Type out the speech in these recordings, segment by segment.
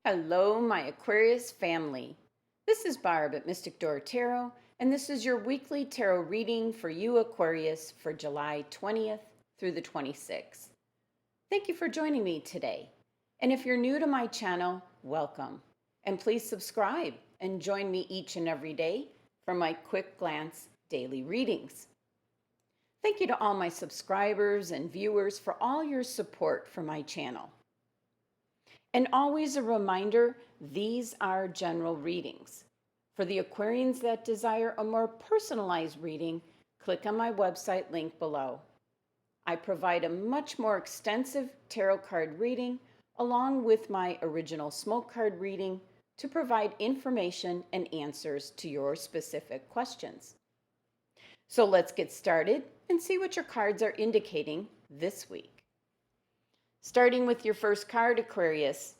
Hello, my Aquarius family. This is Barb at Mystic Door Tarot, and this is your weekly tarot reading for you, Aquarius, for July 20th through the 26th. Thank you for joining me today. And if you're new to my channel, welcome. And please subscribe and join me each and every day for my quick glance daily readings. Thank you to all my subscribers and viewers for all your support for my channel. And always a reminder, these are general readings. For the Aquarians that desire a more personalized reading, click on my website link below. I provide a much more extensive tarot card reading along with my original smoke card reading to provide information and answers to your specific questions. So let's get started and see what your cards are indicating this week. Starting with your first card, Aquarius,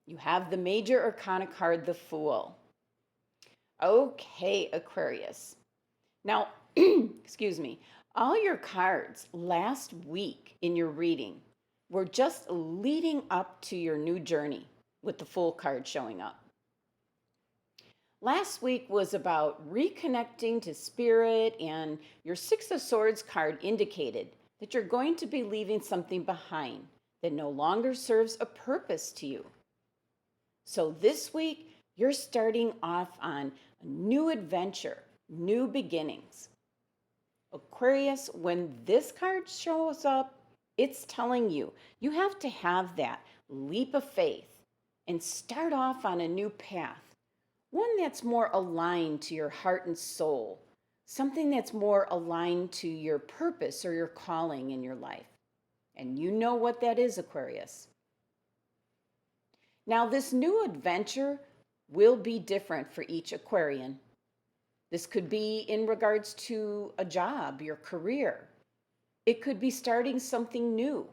you have the Major Arcana card, the Fool. Okay, Aquarius. Now, excuse me, all your cards last week in your reading were just leading up to your new journey with the Fool card showing up. Last week was about reconnecting to spirit, and your Six of Swords card indicated that you're going to be leaving something behind that no longer serves a purpose to you. So this week, you're starting off on a new adventure, new beginnings. Aquarius, when this card shows up, it's telling you you have to have that leap of faith and start off on a new path, one that's more aligned to your heart and soul, something that's more aligned to your purpose or your calling in your life. And you know what that is, Aquarius. Now, this new adventure will be different for each Aquarian. This could be in regards to a job, your career. It could be starting something new.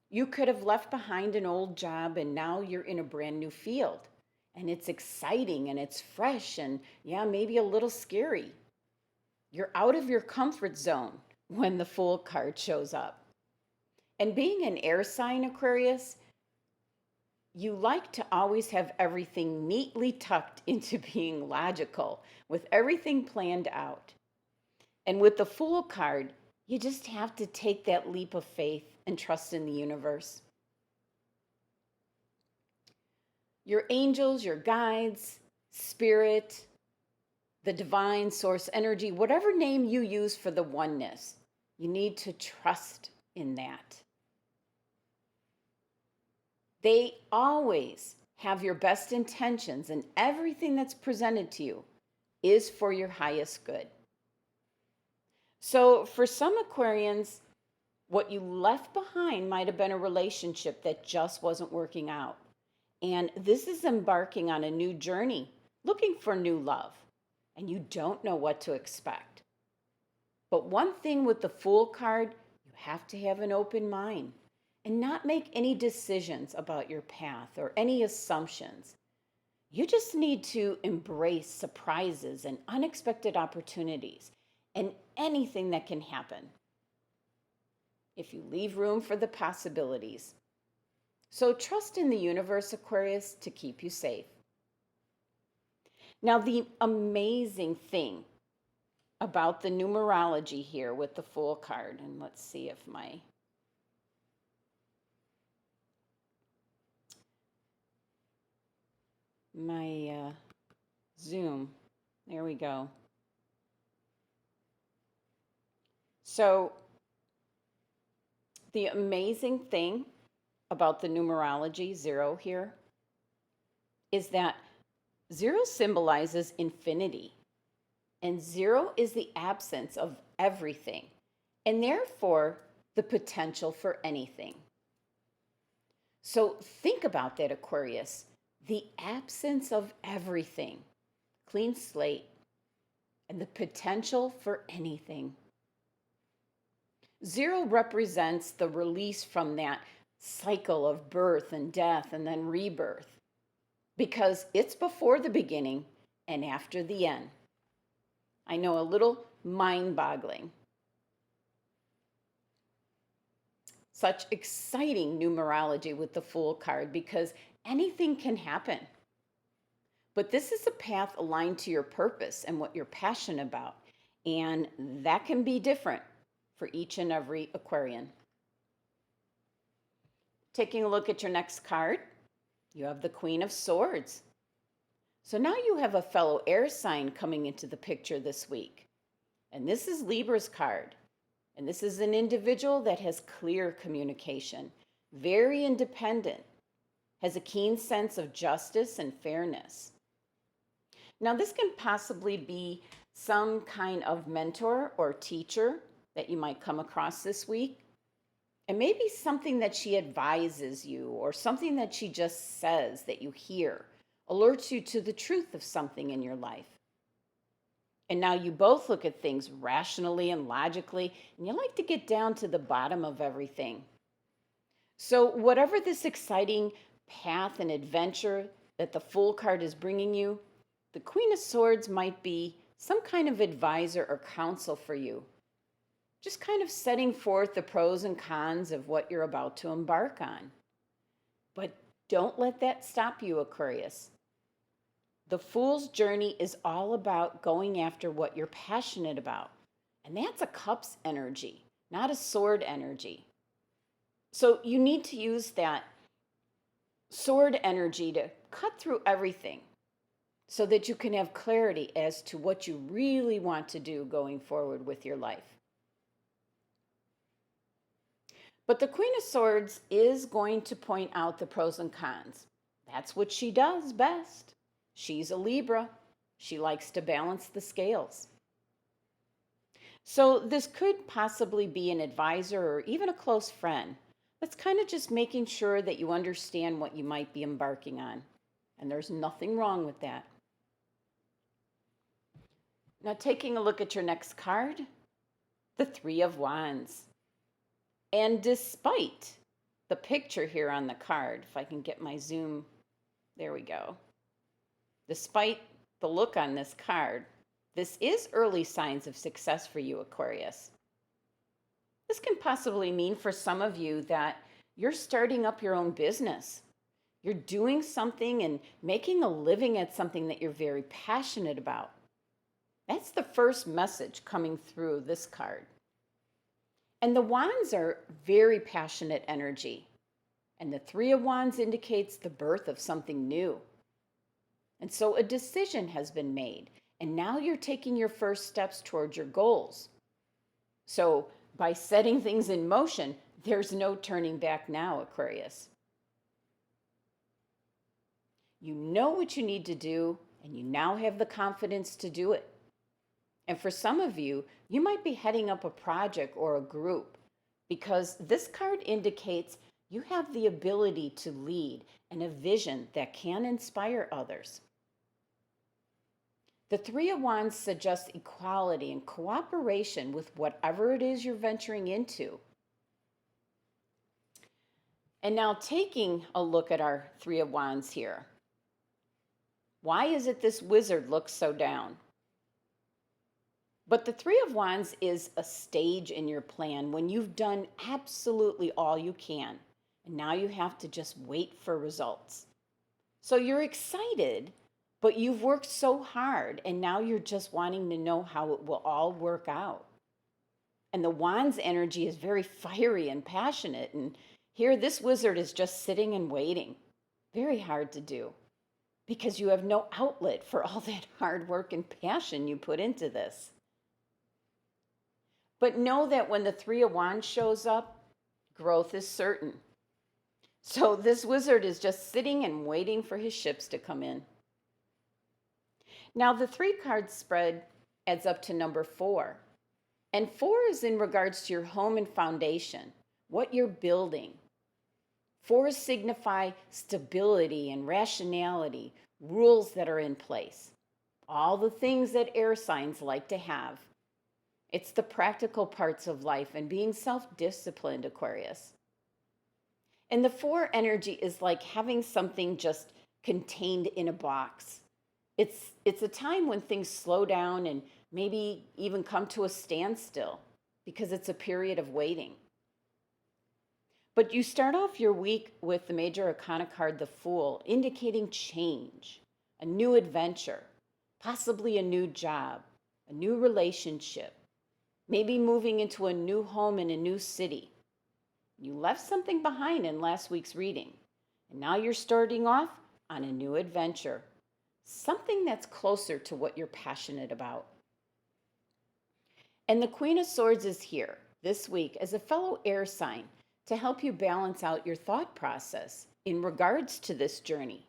You could have left behind an old job and now you're in a brand new field. And it's exciting and it's fresh and, yeah, maybe a little scary. You're out of your comfort zone when the Fool card shows up. And being an air sign, Aquarius, you like to always have everything neatly tucked into being logical, with everything planned out. And with the Fool card, you just have to take that leap of faith and trust in the universe. Your angels, your guides, spirit, the divine source energy, whatever name you use for the oneness, you need to trust in that. They always have your best intentions, and everything that's presented to you is for your highest good. So for some Aquarians, what you left behind might have been a relationship that just wasn't working out. And this is embarking on a new journey, looking for new love, and you don't know what to expect. But one thing with the Fool card, you have to have an open mind and not make any decisions about your path or any assumptions. You just need to embrace surprises and unexpected opportunities and anything that can happen if you leave room for the possibilities. So trust in the universe, Aquarius, to keep you safe. Now, the amazing thing about the numerology here with the Fool card, and let's see if my Zoom, there we go. So the amazing thing about the numerology 0 here is that 0 symbolizes infinity, and 0 is the absence of everything, and therefore the potential for anything. So think about that, Aquarius. The absence of everything, clean slate, and the potential for anything. 0 represents the release from that cycle of birth and death and then rebirth, because it's before the beginning and after the end. I know, a little mind-boggling. Such exciting numerology with the Fool card, because anything can happen. But this is a path aligned to your purpose and what you're passionate about. And that can be different for each and every Aquarian. Taking a look at your next card, you have the Queen of Swords. So now you have a fellow air sign coming into the picture this week. And this is Libra's card. And this is an individual that has clear communication, very independent, has a keen sense of justice and fairness. Now, this can possibly be some kind of mentor or teacher that you might come across this week. And maybe something that she advises you or something that she just says that you hear alerts you to the truth of something in your life. And now you both look at things rationally and logically, and you like to get down to the bottom of everything. So whatever this exciting path and adventure that the Fool card is bringing you, the Queen of Swords might be some kind of advisor or counsel for you. Just kind of setting forth the pros and cons of what you're about to embark on. But don't let that stop you, Aquarius. The Fool's journey is all about going after what you're passionate about. And that's a Cups energy, not a Sword energy. So you need to use that Sword energy to cut through everything so that you can have clarity as to what you really want to do going forward with your life. But the Queen of Swords is going to point out the pros and cons. That's what she does best. She's a Libra. She likes to balance the scales. So this could possibly be an advisor or even a close friend that's kind of just making sure that you understand what you might be embarking on. And there's nothing wrong with that. Now, taking a look at your next card, the Three of Wands. And despite the picture here on the card, if I can get my zoom, there we go. Despite the look on this card, this is early signs of success for you, Aquarius. This can possibly mean for some of you that you're starting up your own business. You're doing something and making a living at something that you're very passionate about. That's the first message coming through this card. And the Wands are very passionate energy. And the Three of Wands indicates the birth of something new. And so a decision has been made. And now you're taking your first steps towards your goals. So by setting things in motion, there's no turning back now, Aquarius. You know what you need to do, and you now have the confidence to do it. And for some of you, you might be heading up a project or a group because this card indicates you have the ability to lead and a vision that can inspire others. The Three of Wands suggests equality and cooperation with whatever it is you're venturing into. And now taking a look at our Three of Wands here. Why is it this wizard looks so down? But the Three of Wands is a stage in your plan when you've done absolutely all you can. And now you have to just wait for results. So you're excited, but you've worked so hard, and now you're just wanting to know how it will all work out. And the Wands energy is very fiery and passionate. And here this wizard is just sitting and waiting. Very hard to do because you have no outlet for all that hard work and passion you put into this. But know that when the Three of Wands shows up, growth is certain. So this wizard is just sitting and waiting for his ships to come in. Now the 3-card spread adds up to number 4. And 4 is in regards to your home and foundation, what you're building. 4s signify stability and rationality, rules that are in place. All the things that air signs like to have. It's the practical parts of life and being self-disciplined, Aquarius. And the 4 energy is like having something just contained in a box. It's a time when things slow down and maybe even come to a standstill because it's a period of waiting. But you start off your week with the major arcana card, the Fool, indicating change, a new adventure, possibly a new job, a new relationship, maybe moving into a new home in a new city. You left something behind in last week's reading, and now you're starting off on a new adventure, something that's closer to what you're passionate about. And the Queen of Swords is here this week as a fellow air sign to help you balance out your thought process in regards to this journey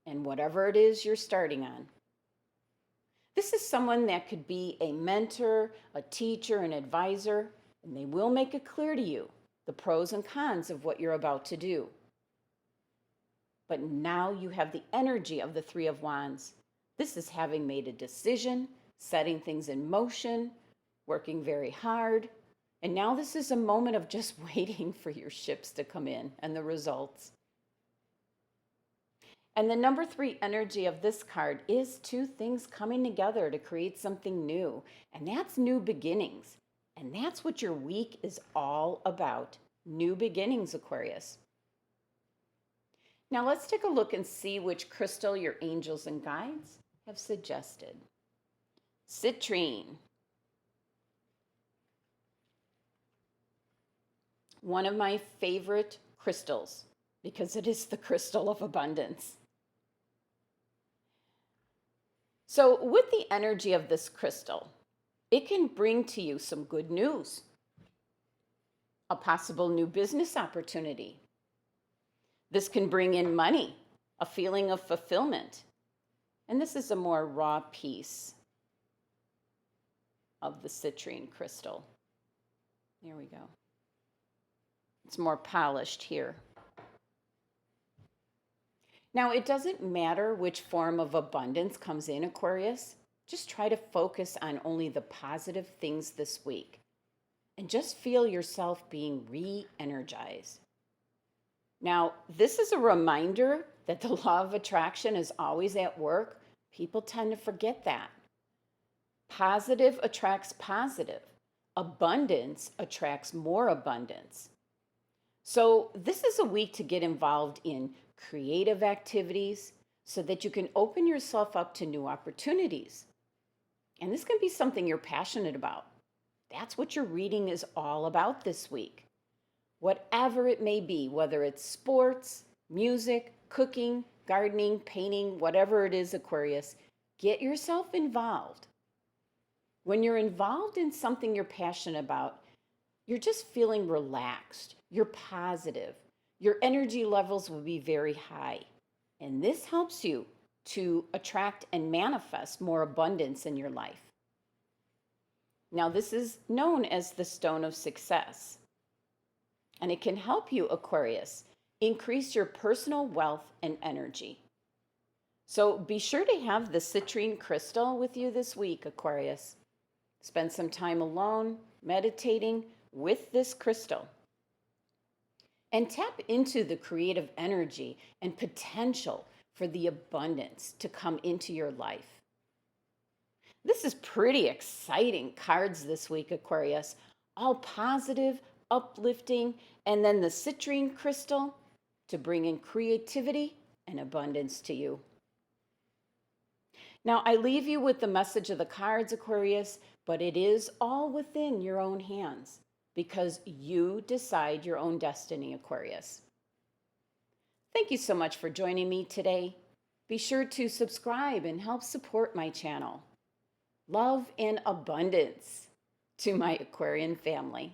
and whatever it is you're starting on. This is someone that could be a mentor, a teacher, an advisor, and they will make it clear to you the pros and cons of what you're about to do. But now you have the energy of the Three of Wands. This is having made a decision, setting things in motion, working very hard. And now this is a moment of just waiting for your ships to come in and the results. And the number 3 energy of this card is 2 things coming together to create something new. And that's new beginnings. And that's what your week is all about. New beginnings, Aquarius. Now let's take a look and see which crystal your angels and guides have suggested. CITRINE. One of my favorite crystals because it is the crystal of abundance. So with the energy of this crystal, it can bring to you some good news, a possible new business opportunity. This can bring in money, a feeling of fulfillment. And this is a more raw piece of the citrine crystal. There we go. It's more polished here. Now, it doesn't matter which form of abundance comes in, Aquarius. Just try to focus on only the positive things this week. And just feel yourself being re-energized. Now, this is a reminder that the law of attraction is always at work. People tend to forget that. Positive attracts positive. Abundance attracts more abundance. So this is a week to get involved in creative activities so that you can open yourself up to new opportunities. And this can be something you're passionate about. That's what your reading is all about this week. Whatever it may be, whether it's sports, music, cooking, gardening, painting, whatever it is, Aquarius, get yourself involved. When you're involved in something you're passionate about, you're just feeling relaxed, you're positive, your energy levels will be very high. And this helps you to attract and manifest more abundance in your life. Now, this is known as the Stone of Success. And it can help you, Aquarius, increase your personal wealth and energy. So be sure to have the citrine crystal with you this week, Aquarius. Spend some time alone, meditating with this crystal. And tap into the creative energy and potential for the abundance to come into your life. This is pretty exciting cards this week, Aquarius. All positive, uplifting, and then the citrine crystal to bring in creativity and abundance to you. Now, I leave you with the message of the cards, Aquarius, but it is all within your own hands because you decide your own destiny, Aquarius. Thank you so much for joining me today. Be sure to subscribe and help support my channel. Love and abundance to my Aquarian family.